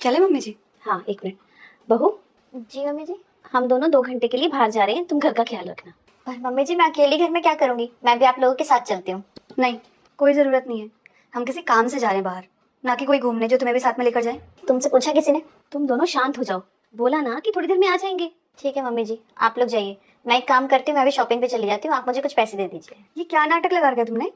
चले मम्मी जी? हाँ 1 मिनट। बहू। जी मम्मी जी। हम दोनों 2 घंटे के लिए बाहर जा रहे हैं, तुम घर का ख्याल रखना। पर मम्मी जी मैं अकेली घर में क्या करूंगी, मैं भी आप लोगों के साथ चलती हूँ। नहीं, कोई ज़रूरत नहीं है। हम किसी काम से जा रहे हैं बाहर, ना कि कोई घूमने जो तुम्हें भी साथ में लेकर जाए। तुमसे पूछा किसी ने? तुम दोनों शांत हो जाओ, बोला ना कि थोड़ी देर में आ जाएंगे। ठीक है मम्मी जी, आप लोग जाइए, मैं एक काम करती हूँ, मैं भी शॉपिंग पे चली जाती हूँ, आप मुझे कुछ पैसे दे दीजिए। ये क्या नाटक लगा रखा है तुमने?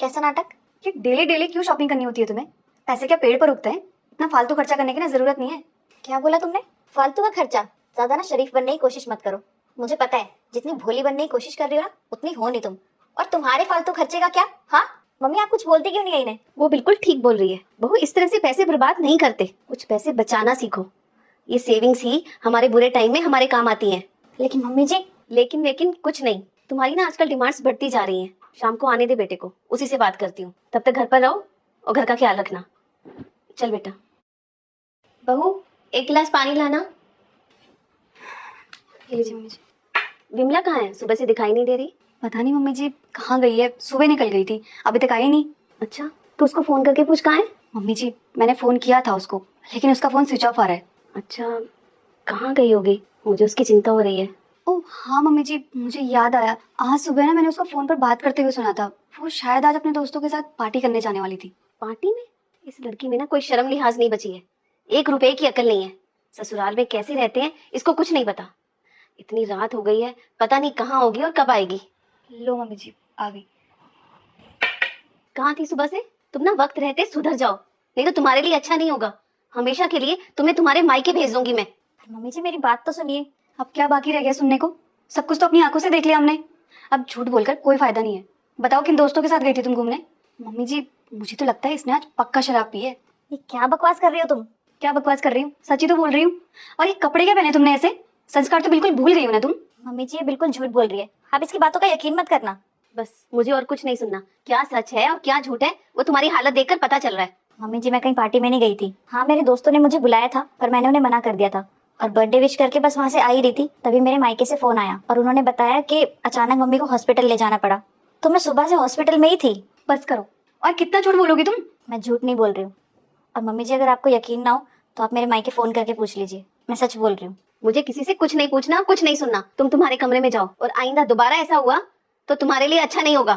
कैसा नाटक? ये डेली डेली क्यों शॉपिंग करनी होती है तुम्हें? पैसे क्या पेड़ पर उगते हैं? इतना फालतू खर्चा करने की ना जरूरत नहीं है। क्या बोला तुमने? फालतू का खर्चा? ज्यादा ना शरीफ बनने की कोशिश मत करो। मुझे पता है जितनी भोली बनने की कोशिश कर रही हो ना उतनी हो नहीं तुम। और तुम्हारे फालतू खर्चे का क्या? हाँ मम्मी, आप कुछ बोलती क्यों नहीं है इन्हें? वो बिल्कुल ठीक बोल रही है बहू, इस तरह से पैसे बर्बाद नहीं करते, कुछ पैसे बचाना सीखो। ये सेविंग्स ही हमारे बुरे टाइम में हमारे काम आती हैं। लेकिन मम्मी जी। लेकिन कुछ नहीं, तुम्हारी ना आजकल डिमांड्स बढ़ती जा रही हैं। शाम को आने दे बेटे को, उसी से बात करती हूँ। तब तक घर पर रहो और घर का ख्याल रखना। चल बेटा। बहू 1 गिलास पानी लाना। ये लीजिए मम्मी जी। विमला कहाँ है? सुबह से दिखाई नहीं दे रही। पता नहीं मम्मी जी कहाँ गई है, सुबह निकल गई थी, अभी तक आई नहीं। अच्छा, तो उसको फोन करके पूछ कहाँ है। मम्मी जी मैंने फ़ोन किया था उसको, लेकिन उसका फ़ोन स्विच ऑफ आ रहा है। अच्छा, कहाँ गई होगी, मुझे उसकी चिंता हो रही है। ओह हाँ मम्मी जी, मुझे याद आया, आज सुबह ना मैंने उसको फ़ोन पर बात करते हुए सुना था। वो शायद आज अपने दोस्तों के साथ पार्टी करने जाने वाली थी। पार्टी में? इस लड़की में ना कोई शर्म लिहाज नहीं बची है, 1 रुपए की अकल नहीं है। ससुराल में कैसे रहते हैं इसको कुछ नहीं पता। इतनी रात हो गई है, पता नहीं कहाँ होगी और कब आएगी। लो मम्मी जी आ गई। कहाँ थी सुबह से? तुम ना वक्त रहते सुधर जाओ, नहीं तो तुम्हारे लिए अच्छा नहीं होगा। हमेशा के लिए तुम्हें तुम्हारे मायके भेज दूंगी मैं। मम्मी जी मेरी बात तो सुनिए। अब क्या बाकी रह गया सुनने को? सब कुछ तो अपनी आंखों से देख लिया हमने, अब झूठ बोलकर कोई फायदा नहीं है। बताओ किन दोस्तों के साथ गई थी तुम घूमने? मम्मी जी मुझे तो लगता है इसने आज पक्का शराब पी है। ये क्या बकवास कर रही हो तुम? क्या बकवास कर रही हूँ, सच ही तो बोल रही हूँ। और ये कपड़े क्या पहने तुमने ऐसे? संस्कार तो बिल्कुल भूल गई हो ना तुम। मम्मी जी ये बिल्कुल झूठ बोल रही है, आप इसकी बातों का यकीन मत करना। बस मुझे और कुछ नहीं सुनना। क्या सच है और क्या झूठ है वो तुम्हारी हालत देखकर पता चल रहा है। मम्मी जी मैं कहीं पार्टी में नहीं गई थी। हाँ मेरे दोस्तों ने मुझे बुलाया था पर मैंने उन्हें मना कर दिया था, और बर्थडे विश करके बस वहाँ से आ ही रही थी तभी मेरे मायके से फोन आया और उन्होंने बताया कि अचानक मम्मी को हॉस्पिटल ले जाना पड़ा। तो मैं सुबह से हॉस्पिटल में ही थी। बस करो, और कितना झूठ बोलोगी तुम? मैं झूठ नहीं बोल रही हूँ। और मम्मी जी अगर आपको यकीन ना हो तो आप मेरे मायके फोन करके पूछ लीजिए, मैं सच बोल रही हूँ। मुझे किसी से कुछ नहीं पूछना, कुछ नहीं सुनना। तुम तुम्हारे कमरे में जाओ, और आइंदा दोबारा ऐसा हुआ तो तुम्हारे लिए अच्छा नहीं होगा।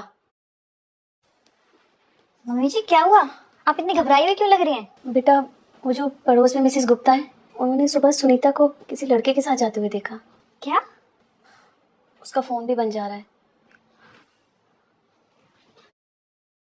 मम्मी जी क्या हुआ, आप इतनी घबराई हुई क्यों लग रही हैं? बेटा, वो जो पड़ोस में मिसेस गुप्ता है, उन्होंने सुबह सुनीता को किसी लड़के के साथ जाते हुए देखा। क्या? उसका फोन भी बंद जा रहा है।